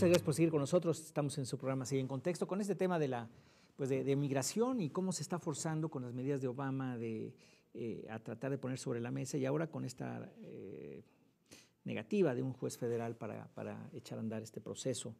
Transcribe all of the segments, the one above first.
muchas gracias por seguir con nosotros. Estamos en su programa Sigue en Contexto con este tema de la de migración y cómo se está forzando con las medidas de Obama a tratar de poner sobre la mesa, y ahora con esta negativa de un juez federal para echar a andar este proceso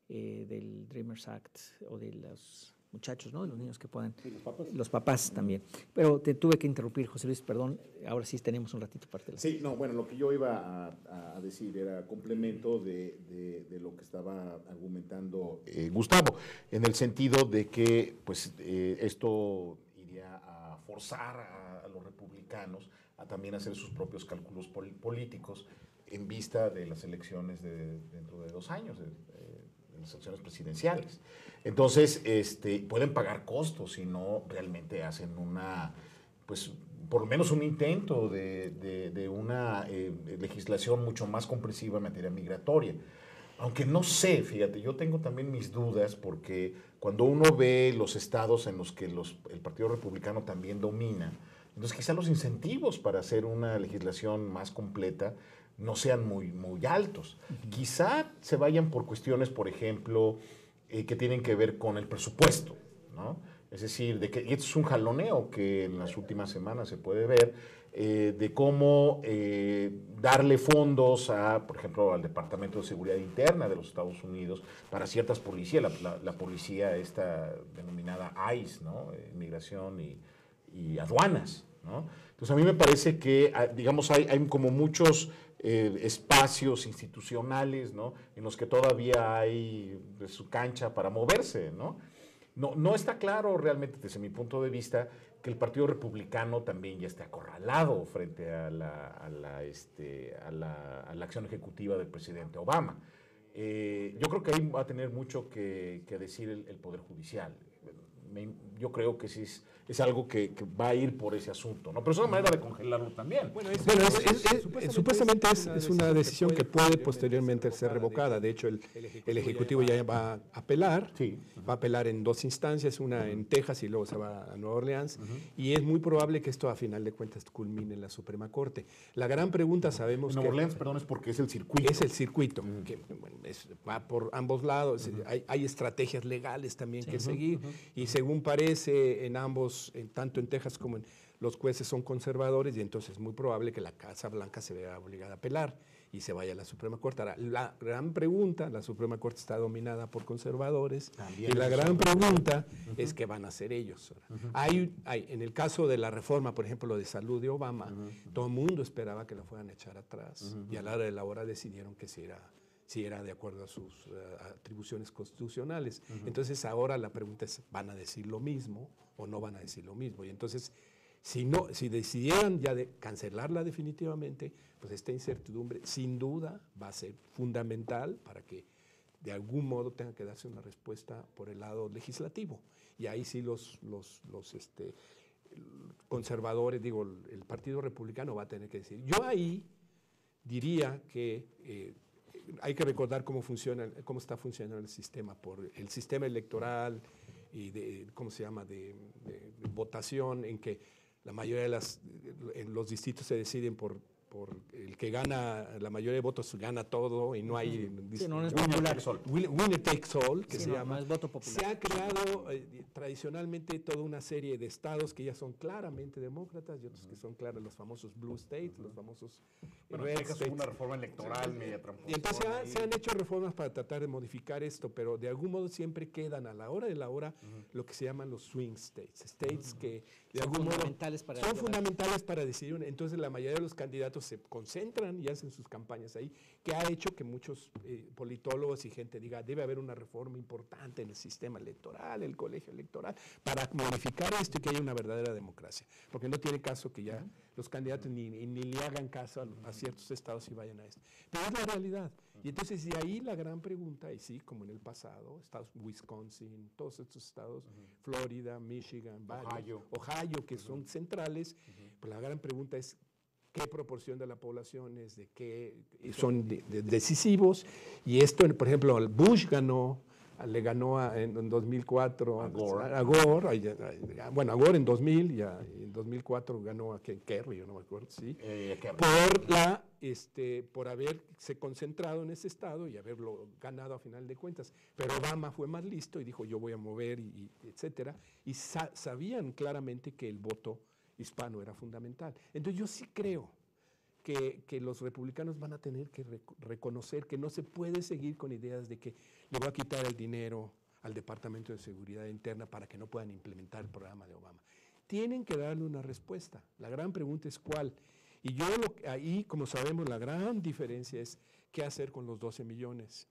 del Dreamers Act o de los muchachos, ¿no? De los niños que puedan. ¿Y los papás? Los papás también. Pero te tuve que interrumpir, José Luis, perdón. Ahora sí tenemos un ratito para Sí, no, bueno, lo que yo iba a decir era complemento de lo que estaba argumentando Gustavo, en el sentido de que pues esto iría a forzar a los republicanos a también hacer sus propios cálculos políticos en vista de las elecciones dentro de 2 años, las elecciones presidenciales. Entonces, pueden pagar costos si no realmente hacen pues por lo menos un intento de una legislación mucho más comprensiva en materia migratoria. Aunque no sé, fíjate, yo tengo también mis dudas porque cuando uno ve los estados en los que el Partido Republicano también domina, entonces quizá los incentivos para hacer una legislación más completa no sean muy altos. Quizá se vayan por cuestiones, por ejemplo, que tienen que ver con el presupuesto, ¿no? Es decir, y esto es un jaloneo que en las últimas semanas se puede ver, de cómo darle fondos por ejemplo, al Departamento de Seguridad Interna de los Estados Unidos para ciertas policías, la policía esta denominada ICE, ¿no? Inmigración y aduanas, ¿no? Entonces a mí me parece que, digamos, hay como muchos espacios institucionales, ¿no? En los que todavía hay su cancha para moverse, ¿no? No está claro realmente desde mi punto de vista que el Partido Republicano también ya esté acorralado frente a la acción ejecutiva del presidente Obama. Yo creo que ahí va a tener mucho que decir el Poder Judicial. Yo creo que sí es algo que va a ir por ese asunto, ¿no? Pero es una manera de congelarlo también. Bueno, supuestamente es una decisión que puede posteriormente ser revocada. De hecho, el Ejecutivo ya va a apelar, Sí. Va a apelar en 2 instancias, una en Texas y luego se va a Nueva Orleans, y es muy probable que esto a final de cuentas culmine en la Suprema Corte. La gran pregunta, sabemos Nueva Orleans, perdón, es porque es el circuito. Es el circuito, que bueno, va por ambos lados, hay estrategias legales también que seguir, y según parece, tanto en Texas como en los jueces son conservadores, y entonces es muy probable que la Casa Blanca se vea obligada a apelar y se vaya a la Suprema Corte. Ahora, la gran pregunta, la Suprema Corte está dominada por conservadores, También y la gran pregunta es qué van a hacer ellos. En el caso de la reforma, por ejemplo, de salud de Obama, todo el mundo esperaba que la fueran a echar atrás, y a la hora de la hora decidieron que si era de acuerdo a sus atribuciones constitucionales. Entonces ahora la pregunta es, ¿van a decir lo mismo o no van a decir lo mismo? Y entonces, si decidieran ya de cancelarla definitivamente, pues esta incertidumbre sin duda va a ser fundamental para que de algún modo tenga que darse una respuesta por el lado legislativo. Y ahí sí los conservadores, el Partido Republicano va a tener que decir. Yo ahí diría que hay que recordar cómo está funcionando el sistema, por el sistema electoral y de votación, en que la mayoría en los distritos se deciden por el que gana la mayoría de votos, gana todo, y no hay no es winner takes all, que se llama. No es voto popular. Se ha creado tradicionalmente toda una serie de estados que ya son claramente demócratas y otros que son claros, los famosos blue states, los famosos red states. Una reforma electoral media tramposa. Y entonces se han hecho reformas para tratar de modificar esto, pero de algún modo siempre quedan a la hora de la hora lo que se llaman los swing states, que de algún modo son fundamentales para decidir. Entonces la mayoría de los candidatos se concentran y hacen sus campañas ahí, que ha hecho que muchos politólogos y gente diga, debe haber una reforma importante en el sistema electoral, el colegio electoral, para modificar esto y que haya una verdadera democracia. Porque no tiene caso que ya los candidatos ni le hagan caso a ciertos estados y vayan a esto. Pero es la realidad. Y entonces de ahí la gran pregunta, y sí, como en el pasado, estados Wisconsin, todos estos estados, Florida, Michigan, Ohio, que son centrales, pues la gran pregunta es qué proporción de la población es de qué son decisivos. Y esto, por ejemplo, Bush ganó le ganó en 2004 a Gore. A Gore. Bueno, a Gore en 2000 y en 2004 ganó a Kerry, yo no me acuerdo, sí. Por haberse concentrado en ese estado y haberlo ganado a final de cuentas. Pero Obama fue más listo y dijo, yo voy a mover, etcétera. Y sabían claramente que el voto hispano era fundamental. Entonces yo sí creo que los republicanos van a tener que reconocer que no se puede seguir con ideas de que le voy a quitar el dinero al Departamento de Seguridad Interna para que no puedan implementar el programa de Obama. Tienen que darle una respuesta. La gran pregunta es cuál. Y ahí, como sabemos, la gran diferencia es qué hacer con los 12 millones.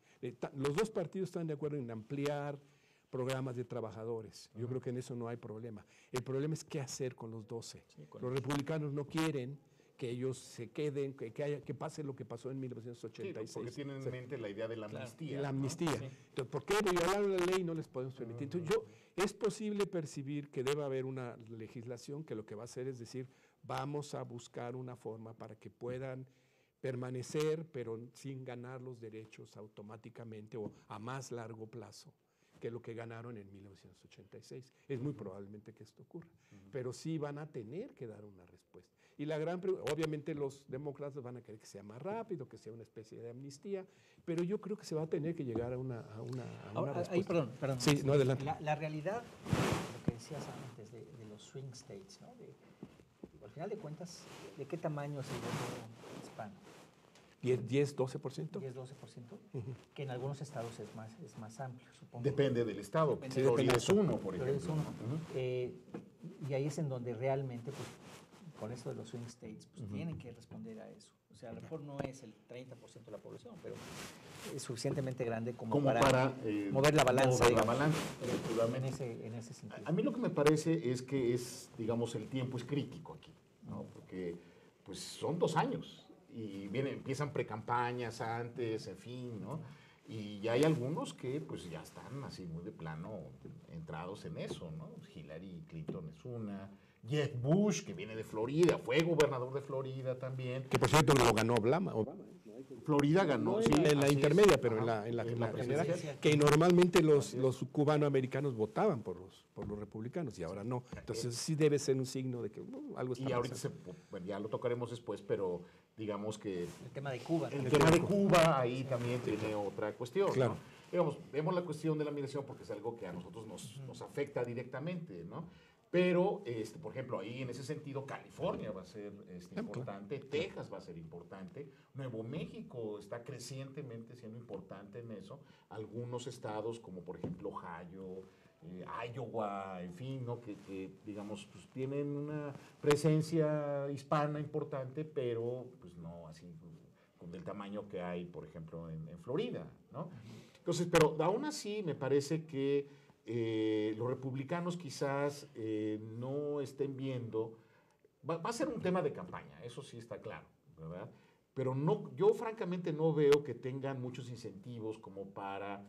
Los dos partidos están de acuerdo en ampliar programas de trabajadores. Yo creo que en eso no hay problema. El problema es qué hacer con los 12. Sí, los republicanos no quieren que ellos se queden, que pase lo que pasó en 1986. Sí, porque tienen en mente la idea de la amnistía. La amnistía. ¿No? Sí. Entonces, ¿por qué violar la ley no les podemos permitir? Entonces, es posible percibir que debe haber una legislación que lo que va a hacer es decir, vamos a buscar una forma para que puedan permanecer, pero sin ganar los derechos automáticamente o a más largo plazo que lo que ganaron en 1986. Es muy probablemente que esto ocurra, pero sí van a tener que dar una respuesta. Y obviamente los demócratas van a querer que sea más rápido, que sea una especie de amnistía, pero yo creo que se va a tener que llegar a una respuesta. Ahí, perdón. Sí, no, adelante. La realidad, lo que decías antes de los swing states, ¿no? Al final de cuentas, ¿de qué tamaño es el voto hispano? 10, 12%. 10-12%, que en algunos estados es más amplio, supongo. Depende del estado. Depende es uno, por ejemplo. Y ahí es en donde realmente, pues, con esto de los swing states, pues tienen que responder a eso. O sea, a lo mejor no es el 30% de la población, pero es suficientemente grande como para mover la balanza. En ese sentido. A mí lo que me parece es que digamos, el tiempo es crítico aquí, ¿no? Porque pues son 2 años. Y empiezan precampañas antes, en fin, ¿no? Y ya hay algunos que pues ya están así muy de plano entrados en eso, ¿no? Hillary Clinton es una, Jeb Bush, que viene de Florida, fue gobernador de Florida también. Que por cierto lo ganó Obama. Florida ganó, sí. En la intermedia, pero en la general, que normalmente los cubanoamericanos votaban por los republicanos y ahora no. Entonces sí debe ser un signo de que algo está pasando. Y ahorita ya lo tocaremos después, pero digamos que el tema de Cuba. El tema de Cuba ahí también tiene otra cuestión. Claro. ¿No? Digamos, vemos la cuestión de la migración porque es algo que a nosotros nos afecta directamente, ¿no? Pero, por ejemplo, ahí en ese sentido, California va a ser importante, Texas va a ser importante, Nuevo México está crecientemente siendo importante en eso, algunos estados como por ejemplo Ohio, Iowa, en fin, ¿no? que digamos, pues tienen una presencia hispana importante, pero pues no así del tamaño que hay, por ejemplo, en Florida, ¿no? Entonces, pero aún así me parece que los republicanos quizás no estén viendo, va a ser un tema de campaña, eso sí está claro, ¿verdad? Pero yo francamente no veo que tengan muchos incentivos como para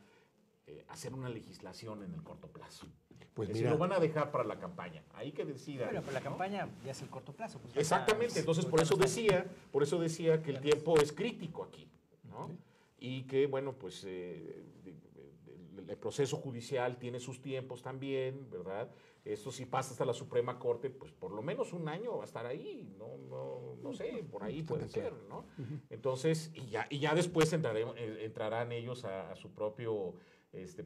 hacer una legislación en el corto plazo. Pues mira, lo van a dejar para la campaña, ahí que decida. Bueno, pero la campaña ya es el corto plazo. Pues exactamente, entonces por eso decía que el tiempo es crítico aquí, ¿no? Sí. Y que, bueno, pues el proceso judicial tiene sus tiempos también, ¿verdad? Esto si pasa hasta la Suprema Corte, pues por lo menos un año va a estar ahí, no sé, por ahí puede ser, ¿no? Entonces, y ya después entrarán ellos a su propio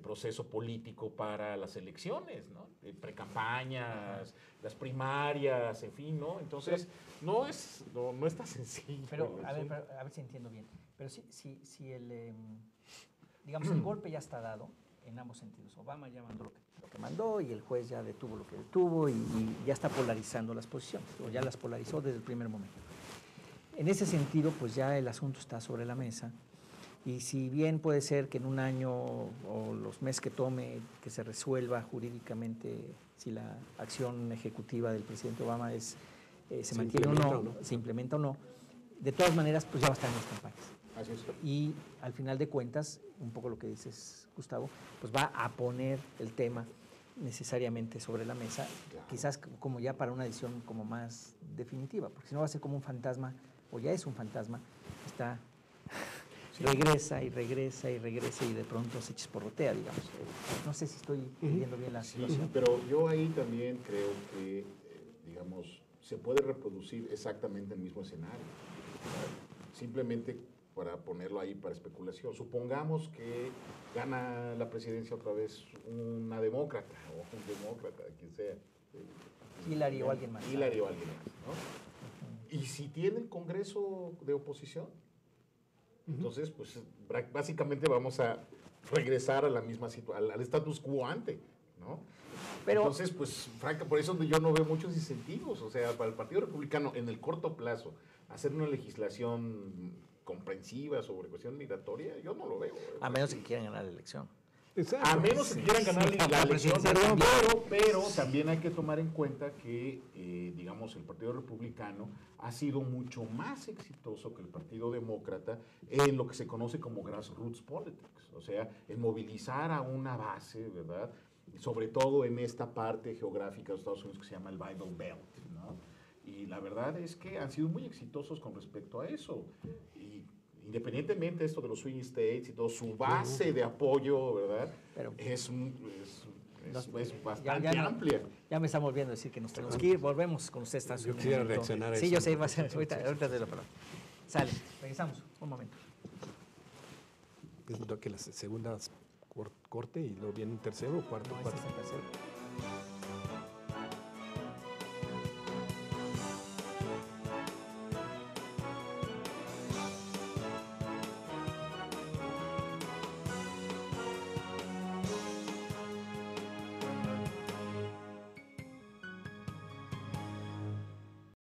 proceso político para las elecciones, ¿no? Precampañas, las primarias, en fin, ¿no? Entonces, no es tan sencillo. Pero, a ver si entiendo bien. Pero si el, digamos, el golpe ya está dado en ambos sentidos. Obama ya mandó lo que mandó y el juez ya detuvo lo que detuvo y ya está polarizando las posiciones, o ya las polarizó desde el primer momento. En ese sentido, pues ya el asunto está sobre la mesa. Y si bien puede ser que en un año o los meses que tome que se resuelva jurídicamente si la acción ejecutiva del presidente Obama se mantiene o no, se implementa o no, de todas maneras pues ya va a estar en las campañas. Así es. Y al final de cuentas, un poco lo que dices, Gustavo, pues va a poner el tema necesariamente sobre la mesa, claro, quizás como ya para una decisión como más definitiva, porque si no va a ser como un fantasma, o ya es un fantasma, está regresa y regresa y regresa y de pronto se chisporrotea, digamos. No sé si estoy viendo bien la situación. Pero yo ahí también creo que, digamos, se puede reproducir exactamente el mismo escenario. ¿Verdad? Simplemente para ponerlo ahí para especulación. Supongamos que gana la presidencia otra vez una demócrata o un demócrata, quien sea. Hillary o alguien más. Hillary o alguien más, ¿no? Y si tiene Congreso de oposición, entonces, pues básicamente vamos a regresar a la misma situación, al status quo ante, ¿no? Pero, entonces, pues, por eso yo no veo muchos incentivos. O sea, para el Partido Republicano, en el corto plazo, hacer una legislación comprensiva sobre cuestión migratoria, yo no lo veo. A menos que quieran ganar la elección. Exacto. A menos que quieran ganar la elección, pero también hay que tomar en cuenta que, digamos, el Partido Republicano ha sido mucho más exitoso que el Partido Demócrata en lo que se conoce como grassroots politics, o sea, en movilizar a una base, ¿verdad? Sobre todo en esta parte geográfica de Estados Unidos que se llama el Bible Belt, ¿no? Y la verdad es que han sido muy exitosos con respecto a eso. Y independientemente de esto de los swing states y todo, su base de apoyo, ¿verdad? Pero es bastante amplia. Ya me estamos viendo decir que nos tenemos que ir. Volvemos con usted. Yo quisiera reaccionar a eso. Sí, yo sé, ahorita te doy la palabra. Sale, regresamos. Un momento. Es que la segunda corte y luego viene un tercero o cuarto. No, ese es el tercero.